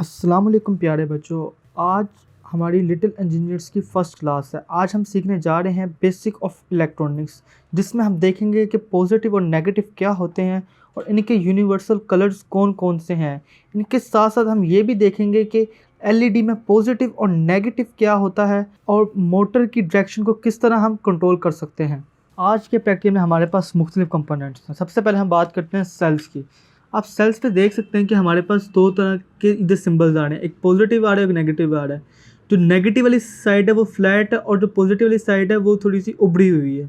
अस्सलाम वालेकुम प्यारे बच्चों। आज हमारी लिटिल इंजीनियर्स की फ़र्स्ट क्लास है। आज हम सीखने जा रहे हैं बेसिक ऑफ इलेक्ट्रॉनिक्स, जिसमें हम देखेंगे कि पॉजिटिव और नेगेटिव क्या होते हैं और इनके यूनिवर्सल कलर्स कौन कौन से हैं। इनके साथ साथ हम ये भी देखेंगे कि एलईडी में पॉजिटिव और नेगेटिव क्या होता है और मोटर की डायरेक्शन को किस तरह हम कंट्रोल कर सकते हैं। आज के प्रैक्टिस में हमारे पास मुख्तलिफ कंपोनेंट्स हैं। सबसे पहले हम बात करते हैं सेल्स की। आप सेल्स पे देख सकते हैं कि हमारे पास दो तरह के इधर सिंबल्स आ रहे हैं, एक पॉजिटिव आ रहा है, एक नेगेटिव आ रहा है। जो नेगेटिव वाली साइड है वो फ्लैट है और जो पॉजिटिव वाली साइड है वो थोड़ी सी उभरी हुई है।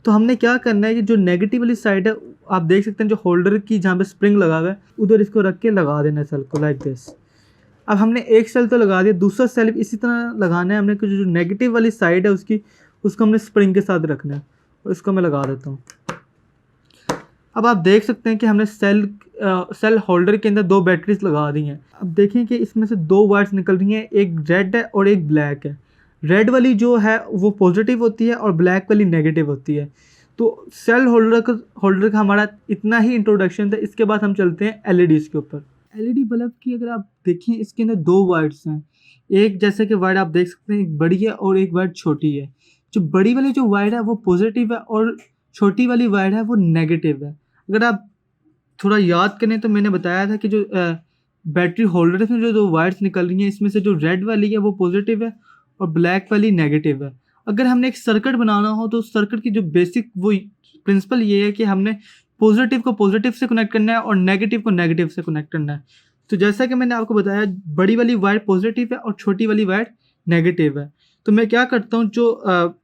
तो हमने क्या करना है कि जो नेगेटिव वाली साइड है, आप देख सकते हैं जो होल्डर की जहाँ पे स्प्रिंग लगा हुआ है उधर इसको रख के लगा देना है सेल को, लाइक दिस। अब हमने एक सेल तो लगा दिया, दूसरा सेल इसी तरह लगाना है हमने कि जो नेगेटिव वाली साइड है उसको हमने स्प्रिंग के साथ रखना है और इसको मैं लगा देता हूँ। अब आप देख सकते हैं कि हमने सेल होल्डर के अंदर दो बैटरीज लगा दी हैं। अब देखें कि इसमें से दो वायर्स निकल रही हैं, एक रेड है और एक ब्लैक है। रेड वाली जो है वो पॉजिटिव होती है और ब्लैक वाली नेगेटिव होती है। तो सेल होल्डर का हमारा इतना ही इंट्रोडक्शन था। इसके बाद हम चलते हैं एलईडीज़ के ऊपर। एलईडी बल्ब की अगर आप देखें, इसके अंदर दो वायर्स हैं। एक जैसे कि वायर आप देख सकते हैं, एक बड़ी है और एक वायर छोटी है। जो बड़ी वाली जो वायर है वो पॉजिटिव है और छोटी वाली वायर है वो नेगेटिव है। अगर आप थोड़ा याद करें तो मैंने बताया था कि जो बैटरी होल्डर में जो दो वायर्स निकल रही हैं, इसमें से जो रेड वाली है वो पॉजिटिव है और ब्लैक वाली नेगेटिव है। अगर हमने एक सर्किट बनाना हो तो सर्किट की जो बेसिक वो प्रिंसिपल ये है कि हमने पॉजिटिव को पॉजिटिव से कनेक्ट करना है और नेगेटिव को नेगेटिव से कनेक्ट करना है। तो जैसा कि मैंने आपको बताया, बड़ी वाली वायर पॉजिटिव है और छोटी वाली वायर नेगेटिव है। तो मैं क्या करता हूँ, जो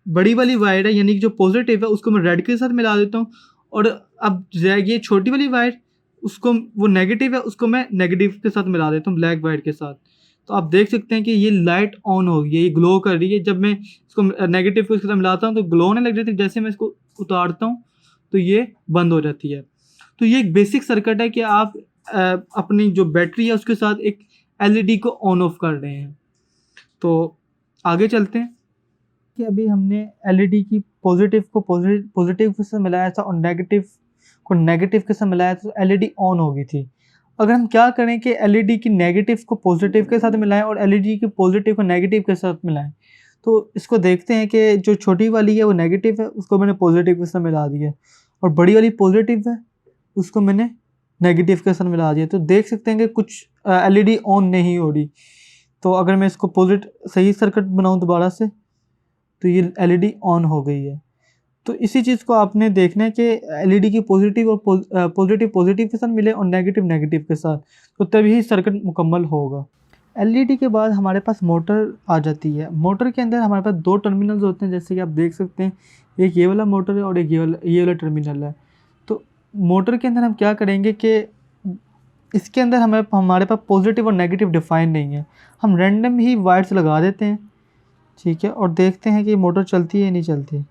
बड़ी वाली वायर है यानी कि जो पॉजिटिव है उसको मैं रेड के साथ मिला देता हूँ और अब ये छोटी वाली वायर उसको वो नेगेटिव है उसको मैं नेगेटिव के साथ मिला देता हूँ, ब्लैक वायर के साथ। तो आप देख सकते हैं कि ये लाइट ऑन हो गई है, ये ग्लो कर रही है। जब मैं इसको नेगेटिव को इसके साथ मिलाता हूँ तो ग्लो होने लग जाती है, जैसे मैं इसको उतारता हूँ तो ये बंद हो जाती है। तो ये एक बेसिक सर्किट है कि आप अपनी जो बैटरी है उसके साथ एक एलईडी को ऑन ऑफ कर रहे हैं। तो आगे चलते हैं कि अभी हमने एलईडी की पॉजिटिव को पॉजिटिव के साथ मिलाया था और नेगेटिव को नेगेटिव के साथ मिलाया था तो एलईडी ऑन हो गई थी। अगर हम क्या करें कि एलईडी की नेगेटिव को पॉजिटिव के साथ मिलाएं और एलईडी की पॉजिटिव को नेगेटिव के साथ मिलाएं, तो इसको देखते हैं कि जो छोटी वाली है वो नेगेटिव है, उसको मैंने पॉजिटिव के साथ मिला दिया और बड़ी वाली पॉजिटिव है उसको मैंने नेगेटिव के साथ मिला दिया। तो देख सकते हैं कि कुछ एलईडी ऑन नहीं हो रही। तो अगर मैं इसको सही सर्किट बनाऊँ दोबारा से तो ये एलईडी ऑन हो गई है। तो इसी चीज़ को आपने देखना है कि एलईडी की पॉजिटिव और पॉजिटिव के साथ मिले और नेगेटिव नेगेटिव के साथ, तो तभी सर्किट मुकम्मल होगा। एलईडी के बाद हमारे पास मोटर आ जाती है। मोटर के अंदर हमारे पास दो टर्मिनल्स होते हैं, जैसे कि आप देख सकते हैं, एक ये वाला मोटर है और एक ये वाला टर्मिनल है। तो मोटर के अंदर हम क्या करेंगे कि इसके अंदर हमारे पास पॉजिटिव और नेगेटिव डिफाइन नहीं है। हम रैंडम ही वायर्स लगा देते हैं, ठीक है, और देखते हैं कि मोटर चलती है या नहीं चलती।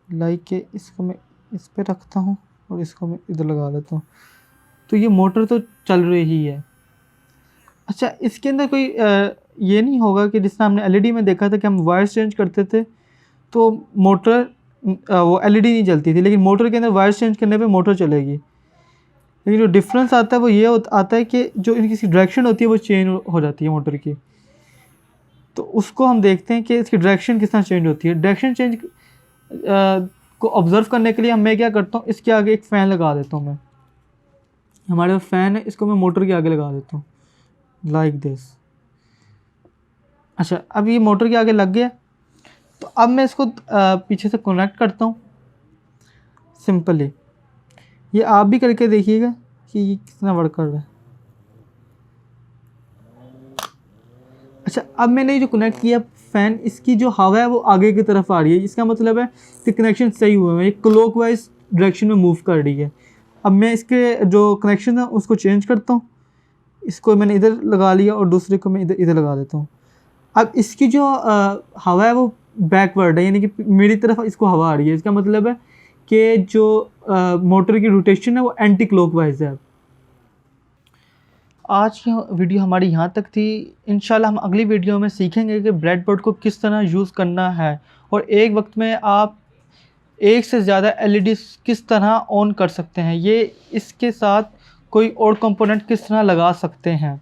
लाइक के इसको मैं इस पे रखता हूँ और इसको मैं इधर लगा देता हूँ, तो ये मोटर तो चल रही है। अच्छा, इसके अंदर कोई ये नहीं होगा कि जिस तरह हमने एलईडी में देखा था कि हम वायर्स चेंज करते थे तो मोटर वो एलईडी नहीं चलती थी, लेकिन मोटर के अंदर वायर्स चेंज करने पे मोटर चलेगी। लेकिन जो डिफरेंस आता है वो ये आता है कि जो इनकी डायरेक्शन होती है वो चेंज हो जाती है मोटर की। तो उसको हम देखते हैं कि इसकी डायरेक्शन किस तरह चेंज होती है। डायरेक्शन चेंज को ऑब्ज़र्व करने के लिए मैं क्या करता हूँ, इसके आगे एक फ़ैन लगा देता हूँ। मैं हमारे पास फ़ैन है, इसको मैं मोटर के आगे लगा देता हूँ, लाइक दिस। अच्छा, अब ये मोटर के आगे लग गया। तो अब मैं इसको पीछे से कनेक्ट करता हूँ सिंपली। ये आप भी करके देखिएगा कि ये कितना वर्क कर रहा है। अच्छा, अब मैंने जो कनेक्ट किया फ़ैन, इसकी जो हवा है वो आगे की तरफ आ रही है। इसका मतलब है कि कनेक्शन सही हुआ है, ये क्लॉकवाइज डायरेक्शन में मूव कर रही है। अब मैं इसके जो कनेक्शन है उसको चेंज करता हूँ। इसको मैंने इधर लगा लिया और दूसरे को मैं इधर लगा देता हूँ। अब इसकी जो हवा है वो बैकवर्ड है, यानी कि मेरी तरफ इसको हवा आ रही है। इसका मतलब है कि जो मोटर की रोटेशन है वो एंटी क्लॉकवाइज है। आज की वीडियो हमारी यहाँ तक थी। इंशाल्लाह हम अगली वीडियो में सीखेंगे कि ब्रेडबोर्ड को किस तरह यूज़ करना है और एक वक्त में आप एक से ज़्यादा एलईडी किस तरह ऑन कर सकते हैं, ये इसके साथ कोई और कंपोनेंट किस तरह लगा सकते हैं।